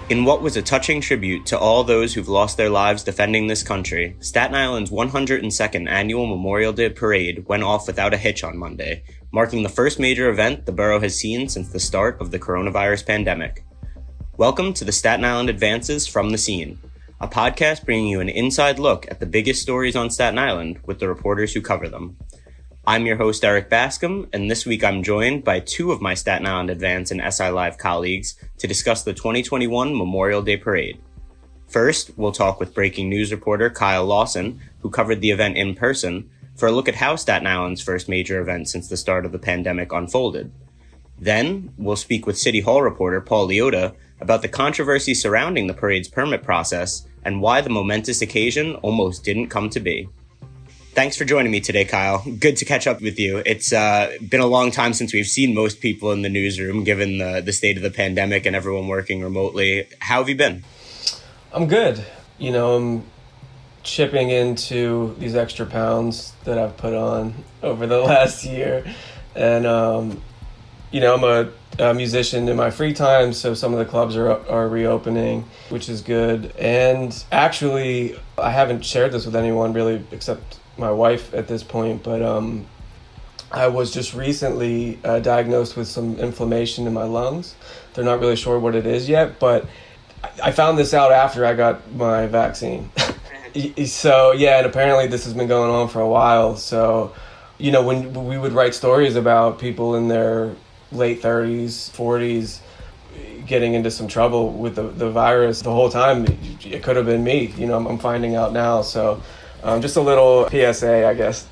In what was a touching tribute to all those who've lost their lives defending this country, Staten Island's 102nd annual Memorial Day Parade went off without a hitch on Monday, marking the first major event the borough has seen since the start of the coronavirus pandemic. Welcome to the Staten Island Advances from the Scene, a podcast bringing you an inside look at the biggest stories on Staten Island with the reporters who cover them. I'm your host, Erik Bascome, and this week I'm joined by two of my Staten Island Advance and SI Live colleagues to discuss the 2021 Memorial Day Parade. First, we'll talk with breaking news reporter Kyle Lawson, who covered the event in person, for a look at how Staten Island's first major event since the start of the pandemic unfolded. Then, we'll speak with City Hall reporter Paul Liotta about the controversy surrounding the parade's permit process and why the momentous occasion almost didn't come to be. Thanks for joining me today, Kyle. Good to catch up with you. It's been a long time since we've seen most people in the newsroom, given the state of the pandemic and everyone working remotely. How have you been? I'm good. I'm chipping into these extra pounds that I've put on over the last year. And, I'm a musician in my free time, so some of the clubs are reopening, which is good. And actually, I haven't shared this with anyone really except my wife at this point, but I was just recently diagnosed with some inflammation in my lungs. They're not really sure what it is yet, but I found this out after I got my vaccine. So yeah, and apparently this has been going on for a while. So, when we would write stories about people in their late 30s, 40s, getting into some trouble with the virus the whole time, it could have been me. I'm finding out now. So just a little PSA, I guess.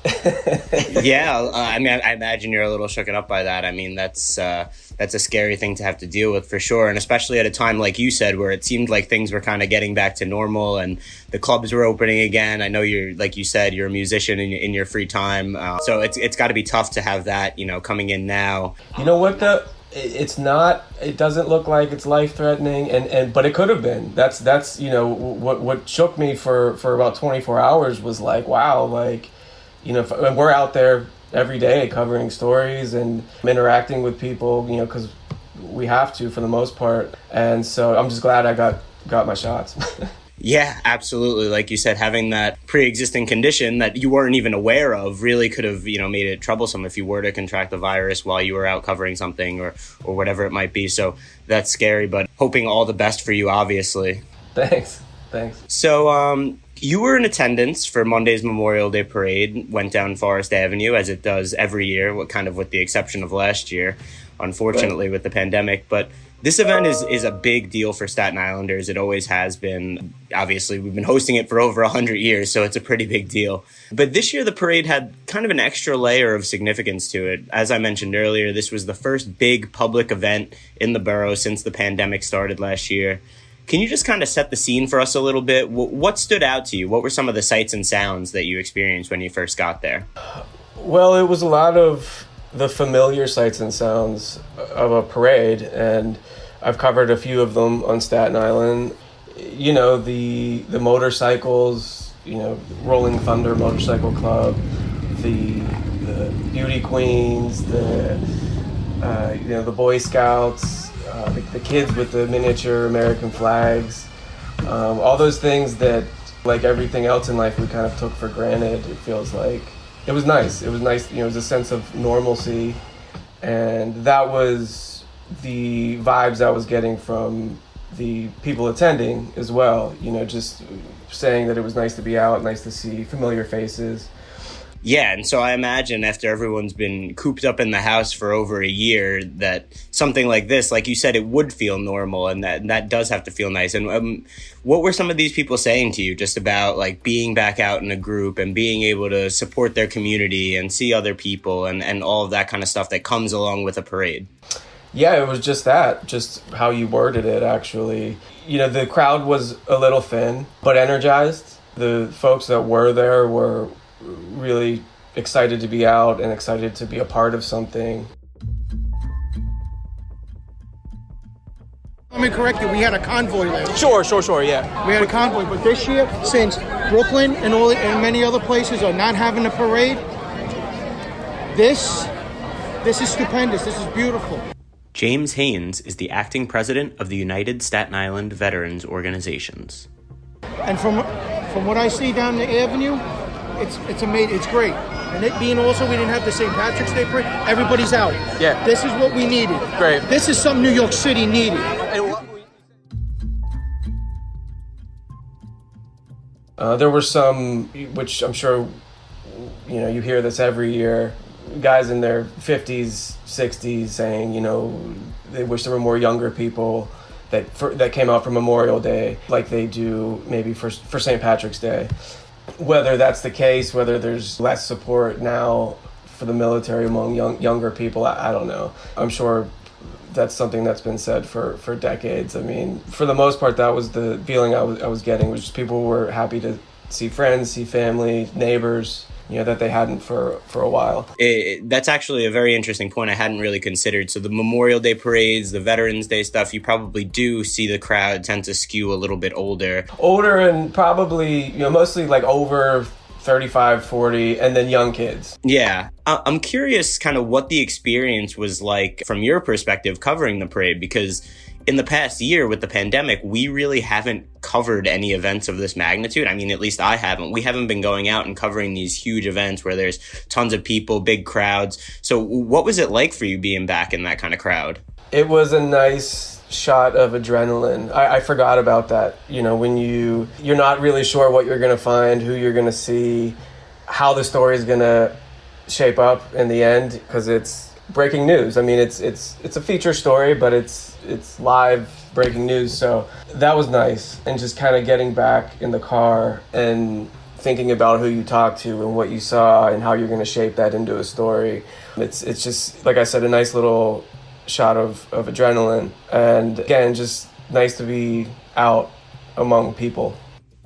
Yeah, I imagine you're a little shooken up by that. I mean, that's a scary thing to have to deal with for sure, and especially at a time like you said, where it seemed like things were kind of getting back to normal and the clubs were opening again. I know you're, like you said, you're a musician in your free time, so it's got to be tough to have that, coming in now. You know what though? It's not. It doesn't look like it's life-threatening, but it could have been. That's what shook me for about 24 hours was like, wow, and we're out there every day covering stories and interacting with people, because we have to for the most part. And so I'm just glad I got my shots. Yeah, absolutely. Like you said, having that pre-existing condition that you weren't even aware of really could have, made it troublesome if you were to contract the virus while you were out covering something or whatever it might be. So that's scary, but hoping all the best for you, obviously. Thanks. So you were in attendance for Monday's Memorial Day Parade, went down Forest Avenue, as it does every year, with the exception of last year, unfortunately, with the pandemic. But this event is a big deal for Staten Islanders. It always has been. Obviously, we've been hosting it for over 100 years, so it's a pretty big deal. But this year, the parade had kind of an extra layer of significance to it. As I mentioned earlier, this was the first big public event in the borough since the pandemic started last year. Can you just kind of set the scene for us a little bit? What stood out to you? What were some of the sights and sounds that you experienced when you first got there? Well, it was a lot of the familiar sights and sounds of a parade, and I've covered a few of them on Staten Island. The motorcycles, Rolling Thunder Motorcycle Club, the beauty queens, the Boy Scouts, the kids with the miniature American flags, all those things that, like everything else in life, we kind of took for granted. It feels like it was nice. It was nice. It was a sense of normalcy, and that was the vibes I was getting from the people attending as well. Just saying that it was nice to be out, nice to see familiar faces. Yeah, and so I imagine after everyone's been cooped up in the house for over a year, that something like this, like you said, it would feel normal, and that does have to feel nice. And what were some of these people saying to you just about being back out in a group and being able to support their community and see other people and all of that kind of stuff that comes along with a parade? Yeah, it was just how you worded it, actually. The crowd was a little thin, but energized. The folks that were there were really excited to be out and excited to be a part of something. Let me correct you, we had a convoy last year. Sure, yeah. We had a convoy, but this year, since Brooklyn and many other places are not having a parade, this is stupendous, this is beautiful. James Haynes is the acting president of the United Staten Island Veterans Organizations. And from what I see down the avenue, it's amazing. It's great. And it being also we didn't have the St. Patrick's Day parade. Everybody's out. Yeah. This is what we needed. Great. This is something New York City needed. There were some, which I'm sure, you hear this every year, guys in their 50s, 60s saying, they wish there were more younger people that came out for Memorial Day like they do maybe for St. Patrick's Day. Whether that's the case, whether there's less support now for the military among younger people, I don't know. I'm sure that's something that's been said for decades. I mean, for the most part, that was the feeling I was getting, was just people were happy to see friends, see family, neighbors, that they hadn't for a while. That's actually a very interesting point I hadn't really considered. So the Memorial Day parades, the Veterans Day stuff, you probably do see the crowd tend to skew a little bit older. Older and probably, mostly like over 35, 40, and then young kids. Yeah. I'm curious kind of what the experience was like from your perspective covering the parade, because in the past year with the pandemic, we really haven't covered any events of this magnitude. I mean, at least I haven't. We haven't been going out and covering these huge events where there's tons of people, big crowds. So what was it like for you being back in that kind of crowd? It was a nice shot of adrenaline. I forgot about that. When you're not really sure what you're going to find, who you're going to see, how the story is going to shape up in the end, because it's breaking news. I mean, it's a feature story, but it's live breaking news. So that was nice. And just kind of getting back in the car and thinking about who you talked to and what you saw and how you're going to shape that into a story. It's just, like I said, a nice little shot of adrenaline. And again, just nice to be out among people.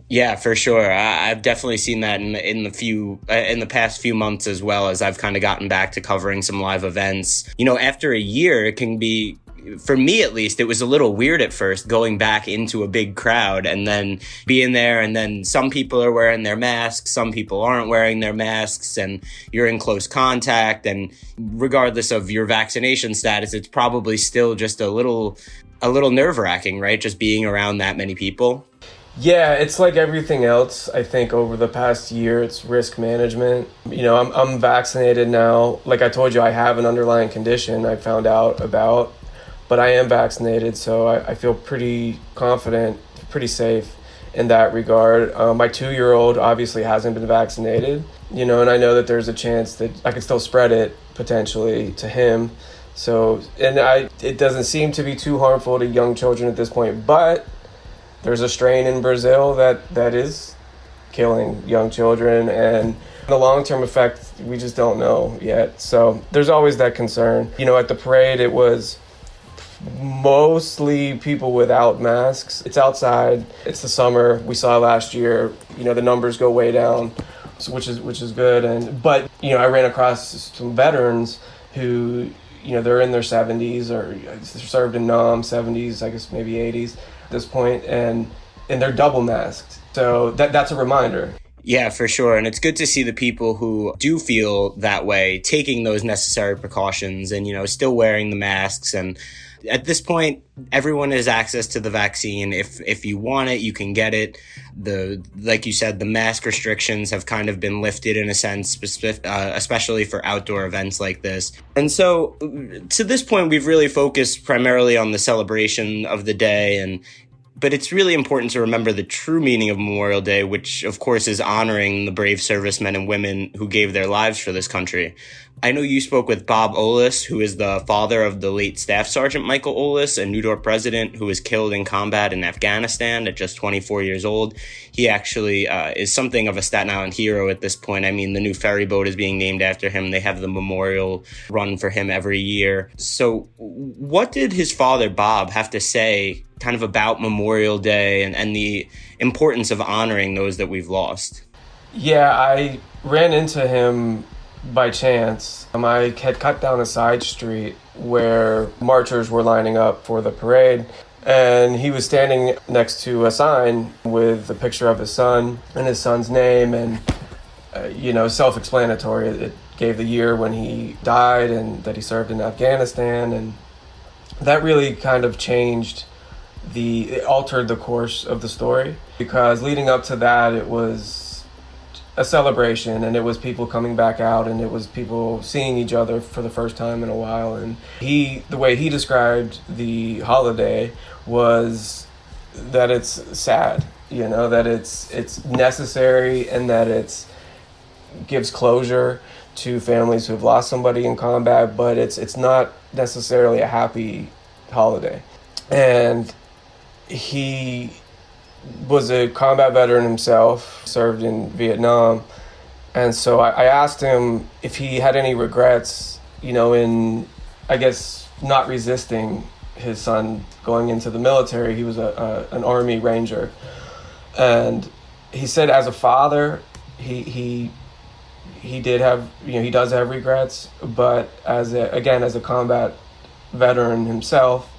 Yeah, for sure. I've definitely seen that in the past few months, as well as I've kind of gotten back to covering some live events. After a year, it can be, for me at least, it was a little weird at first going back into a big crowd and then being there, and then some people are wearing their masks, some people aren't wearing their masks, and you're in close contact. And regardless of your vaccination status, it's probably still just a little nerve-wracking, right? Just being around that many people. Yeah, it's like everything else. I think over the past year, it's risk management. I'm vaccinated now. Like I told you, I have an underlying condition I found out about, but I am vaccinated, so I feel pretty confident, pretty safe in that regard. My 2-year-old obviously hasn't been vaccinated, and I know that there's a chance that I could still spread it potentially to him. So, it doesn't seem to be too harmful to young children at this point, but there's a strain in Brazil that is killing young children, and the long-term effect, we just don't know yet. So there's always that concern. At the parade, it was mostly people without masks. It's outside. It's the summer. We saw last year, the numbers go way down, which is good. But I ran across some veterans who, they're in their 70s or served in NOM, 70s, I guess maybe 80s. This point, and they're double masked, so that's a reminder. Yeah, for sure. And it's good to see the people who do feel that way taking those necessary precautions and still wearing the masks. And at this point, everyone has access to the vaccine. If you want it, you can get it. Like you said, the mask restrictions have kind of been lifted in a sense, especially for outdoor events like this. And so to this point, we've really focused primarily on the celebration of the day, but it's really important to remember the true meaning of Memorial Day, which of course is honoring the brave servicemen and women who gave their lives for this country. I know you spoke with Bob Olis, who is the father of the late Staff Sergeant Michael Olis, a New York resident who was killed in combat in Afghanistan at just 24 years old. He actually is something of a Staten Island hero at this point. I mean, the new ferry boat is being named after him. They have the memorial run for him every year. So what did his father, Bob, have to say kind of about Memorial Day and the importance of honoring those that we've lost? Yeah, I ran into him by chance. I had cut down a side street where marchers were lining up for the parade, and he was standing next to a sign with a picture of his son and his son's name, and self-explanatory. It gave the year when he died and that he served in Afghanistan, and that really kind of it altered the course of the story, because leading up to that, it was a celebration, and it was people coming back out, and it was people seeing each other for the first time in a while. And the way he described the holiday was that it's sad, that it's necessary, and that it gives closure to families who have lost somebody in combat, but it's not necessarily a happy holiday. And he was a combat veteran himself, served in Vietnam, and so I asked him if he had any regrets, in, I guess, not resisting his son going into the military. He was an Army Ranger, and he said, as a father, he did have, he does have regrets, but as a combat veteran himself,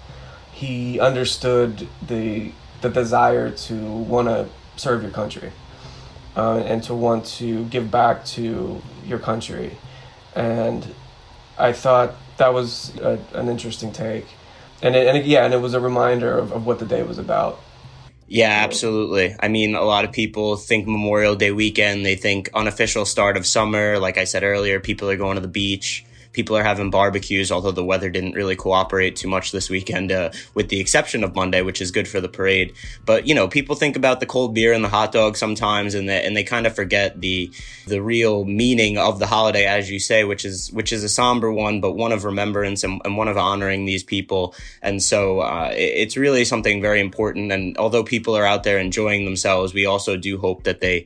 he understood the desire to want to serve your country, and to want to give back to your country. And I thought that was an interesting take, and it was a reminder of what the day was about. Yeah, absolutely. I mean, a lot of people think Memorial Day weekend, they think unofficial start of summer. Like I said earlier, people are going to the beach. People are having barbecues, although the weather didn't really cooperate too much this weekend, with the exception of Monday, which is good for the parade. But, people think about the cold beer and the hot dog sometimes, and they kind of forget the real meaning of the holiday, as you say, which is a somber one, but one of remembrance and one of honoring these people. And so it's really something very important. And although people are out there enjoying themselves, we also do hope that they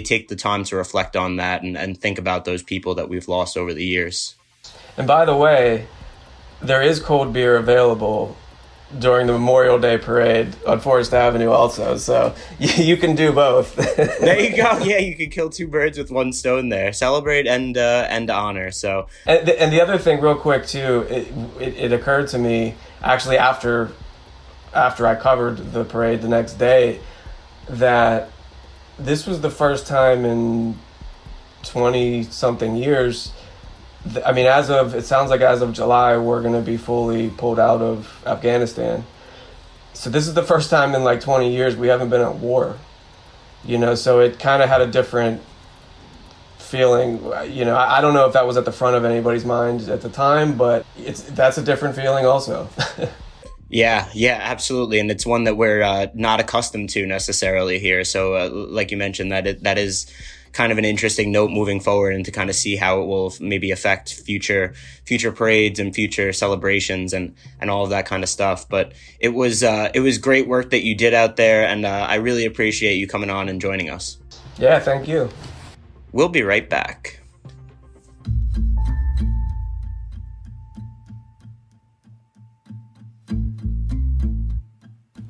take the time to reflect on that and think about those people that we've lost over the years. And by the way, there is cold beer available during the Memorial Day parade on Forest Avenue also, so you can do both. There you go. Yeah, you can kill two birds with one stone there. Celebrate and honor. So, and the other thing, real quick too, it occurred to me actually after I covered the parade the next day, that this was the first time in 20-something years. I mean, as of July, we're going to be fully pulled out of Afghanistan. So this is the first time in like 20 years we haven't been at war, so it kind of had a different feeling. I don't know if that was at the front of anybody's mind at the time, but that's a different feeling also. Yeah, absolutely. And it's one that we're not accustomed to necessarily here. So like you mentioned, that is kind of an interesting note moving forward, and to kind of see how it will maybe affect future parades and future celebrations and all of that kind of stuff. But it was great work that you did out there, and I really appreciate you coming on and joining us. Yeah, thank you. We'll be right back.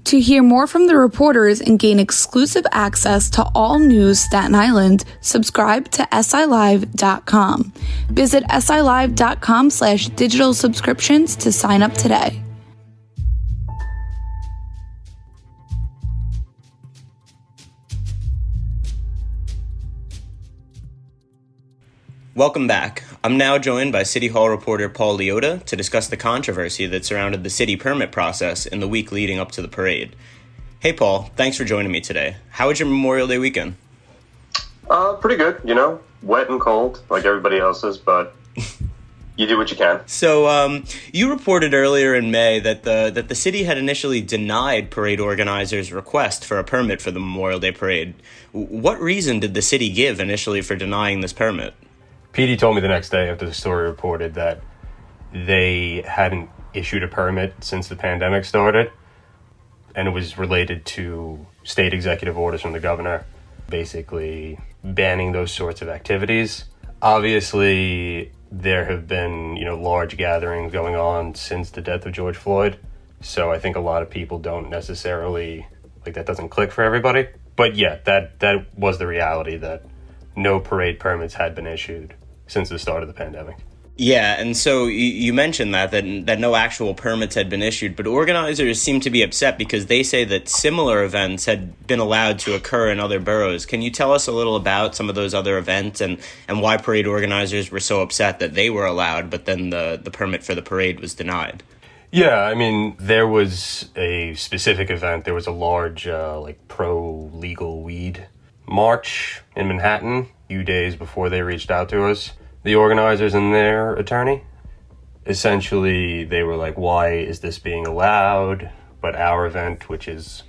To hear more from the reporters and gain exclusive access to all news Staten Island, subscribe to SILive.com. Visit SILive.com/digital subscriptions to sign up today. Welcome back. I'm now joined by City Hall reporter Paul Liotta to discuss the controversy that surrounded the city permit process in the week leading up to the parade. Hey, Paul, thanks for joining me today. How was your Memorial Day weekend? Pretty good, wet and cold like everybody else's, but you do what you can. So you reported earlier in May that the city had initially denied parade organizers' request for a permit for the Memorial Day parade. What reason did the city give initially for denying this permit? PD told me the next day after the story reported that they hadn't issued a permit since the pandemic started, and it was related to state executive orders from the governor, basically banning those sorts of activities. Obviously, there have been, large gatherings going on since the death of George Floyd, so I think a lot of people don't necessarily, that doesn't click for everybody. But yeah, that was the reality, that no parade permits had been issued since the start of the pandemic. Yeah, and so you mentioned that no actual permits had been issued, but organizers seem to be upset because they say that similar events had been allowed to occur in other boroughs. Can you tell us a little about some of those other events and why parade organizers were so upset that they were allowed, but then the permit for the parade was denied? Yeah, I mean, there was a specific event. There was a large, pro-legal weed march in Manhattan a few days before they reached out to us. The organizers and their attorney, essentially, they were like, why is this being allowed? But our event, which is,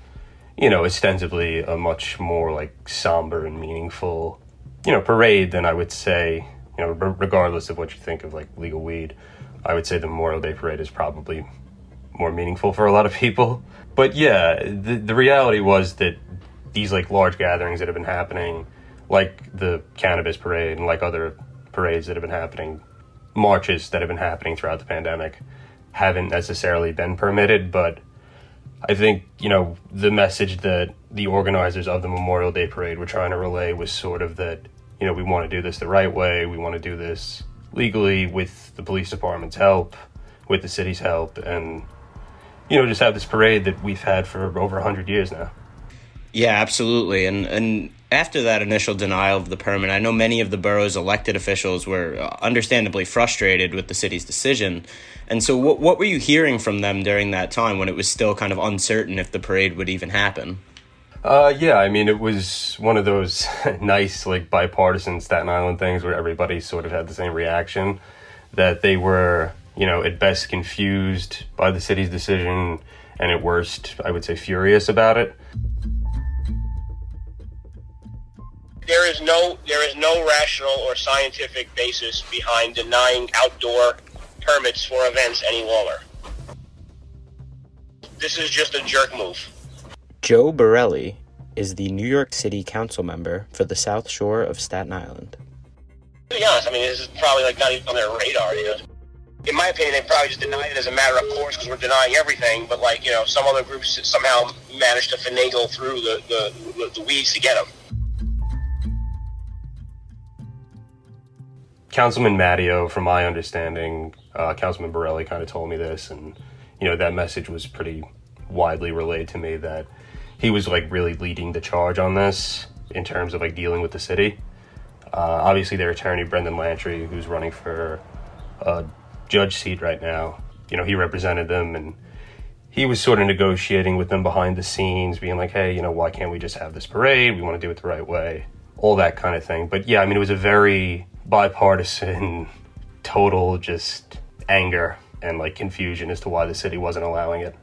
ostensibly a much more, somber and meaningful, parade than I would say, regardless of what you think of, legal weed, I would say the Memorial Day Parade is probably more meaningful for a lot of people. But yeah, the reality was that these large gatherings that have been happening, like the cannabis parade and like other parades that have been happening, marches that have been happening throughout the pandemic, haven't necessarily been permitted. But I think, the message that the organizers of the Memorial Day Parade were trying to relay was sort of that, we want to do this the right way. We want to do this legally with the police department's help, with the city's help, and, just have this parade that we've had for over 100 years now. Yeah, absolutely. And after that initial denial of the permit, I know many of the borough's elected officials were understandably frustrated with the city's decision. And so what were you hearing from them during that time when it was still kind of uncertain if the parade would even happen? Yeah, I mean, it was one of those nice, bipartisan Staten Island things where everybody sort of had the same reaction, that they were, at best confused by the city's decision, and at worst, I would say, furious about it. There is no rational or scientific basis behind denying outdoor permits for events any longer. This is just a jerk move. Joe Borelli is the New York City Council member for the South Shore of Staten Island. To be honest, this is probably not even on their radar. In my opinion, they probably just denied it as a matter of course because we're denying everything. But some other groups somehow managed to finagle through the weeds to get them. Councilman Matteo, from my understanding, Councilman Borelli kind of told me this, and that message was pretty widely relayed to me, that he was really leading the charge on this in terms of dealing with the city. Obviously, their attorney Brendan Lantry, who's running for a judge seat right now, he represented them, and he was sort of negotiating with them behind the scenes, being like, hey, why can't we just have this parade? We want to do it the right way, all that kind of thing. But yeah, it was a very bipartisan, total just anger and confusion as to why the city wasn't allowing it.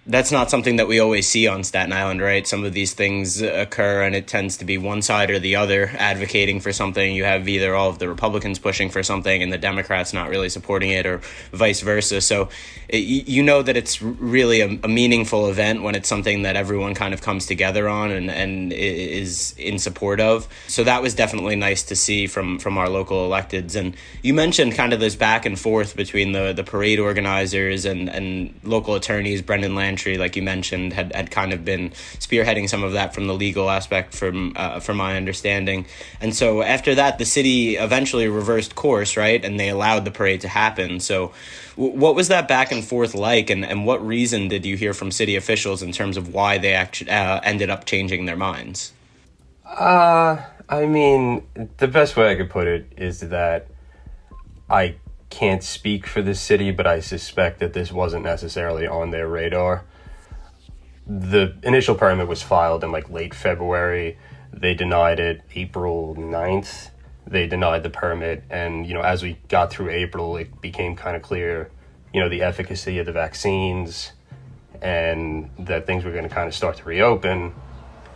That's not something that we always see on Staten Island, right? Some of these things occur and it tends to be one side or the other advocating for something. You have either all of the Republicans pushing for something and the Democrats not really supporting it, or vice versa. So that it's really a meaningful event when it's something that everyone kind of comes together on and is in support of. So that was definitely nice to see from our local electeds. And you mentioned kind of this back and forth between the parade organizers and local attorneys. Brendan Lantry, like you mentioned, had kind of been spearheading some of that from the legal aspect from my understanding. And so after that, the city eventually reversed course, right? And they allowed the parade to happen. So what was that back and forth like? And what reason did you hear from city officials in terms of why they actually ended up changing their minds? The best way I could put it is that I can't speak for the city, but I suspect that this wasn't necessarily on their radar. The initial permit was filed in late February. They denied it April 9th. They denied the permit. And, as we got through April, it became kind of clear, the efficacy of the vaccines and that things were going to kind of start to reopen.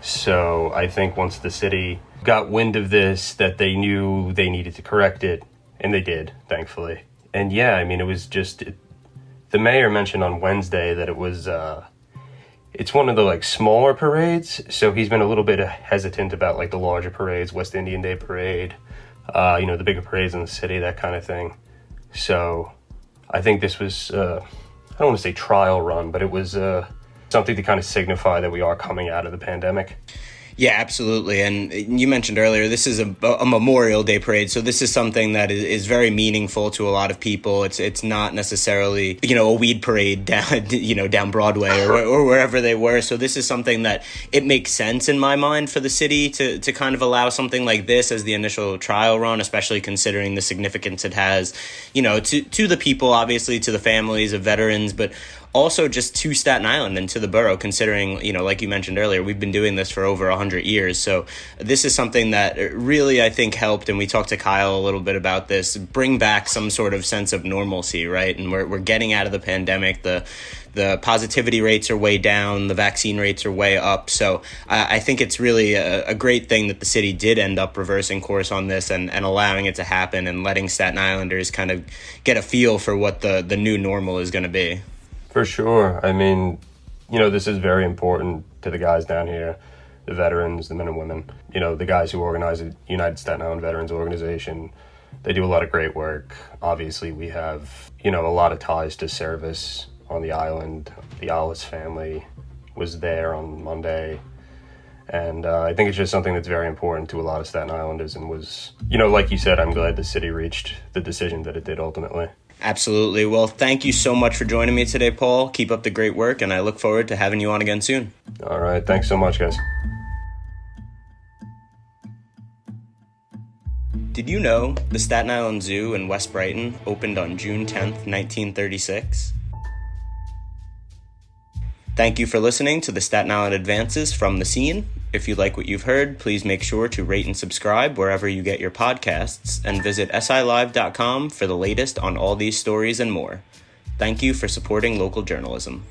So I think once the city got wind of this, that they knew they needed to correct it. And they did, thankfully. And yeah, it was just, the mayor mentioned on Wednesday that it was, it's one of the smaller parades. So he's been a little bit hesitant about the larger parades, West Indian Day Parade, the bigger parades in the city, that kind of thing. So I think this was, I don't want to say trial run, but it was something to kind of signify that we are coming out of the pandemic. Yeah, absolutely. And you mentioned earlier, this is a Memorial Day parade. So this is something that is very meaningful to a lot of people. It's not necessarily, a weed parade down Broadway or wherever they were. So this is something that it makes sense in my mind for the city to kind of allow something like this as the initial trial run, especially considering the significance it has, to the people, obviously, to the families of veterans, but also just to Staten Island and to the borough, considering, you know, like you mentioned earlier, we've been doing this for over 100 years. So this is something that really, I think, helped, and we talked to Kyle a little bit about this, bring back some sort of sense of normalcy, right? And we're getting out of the pandemic. The positivity rates are way down. The vaccine rates are way up. So I think it's really a great thing that the city did end up reversing course on this and allowing it to happen and letting Staten Islanders kind of get a feel for what the new normal is going to be. For sure. I mean, you know, this is very important to the guys down here, the veterans, the men and women, you know, the guys who organize the United Staten Island Veterans Organization. They do a lot of great work. Obviously, we have, you know, a lot of ties to service on the island. The Alice family was there on Monday. And I think it's just something that's very important to a lot of Staten Islanders and was, you know, like you said, I'm glad the city reached the decision that it did ultimately. Absolutely. Well, thank you so much for joining me today, Paul. Keep up the great work, and I look forward to having you on again soon. All right. Thanks so much, guys. Did you know the Staten Island Zoo in West Brighton opened on June 10th, 1936? Thank you for listening to the Staten Island Advances from the Scene. If you like what you've heard, please make sure to rate and subscribe wherever you get your podcasts, and visit silive.com for the latest on all these stories and more. Thank you for supporting local journalism.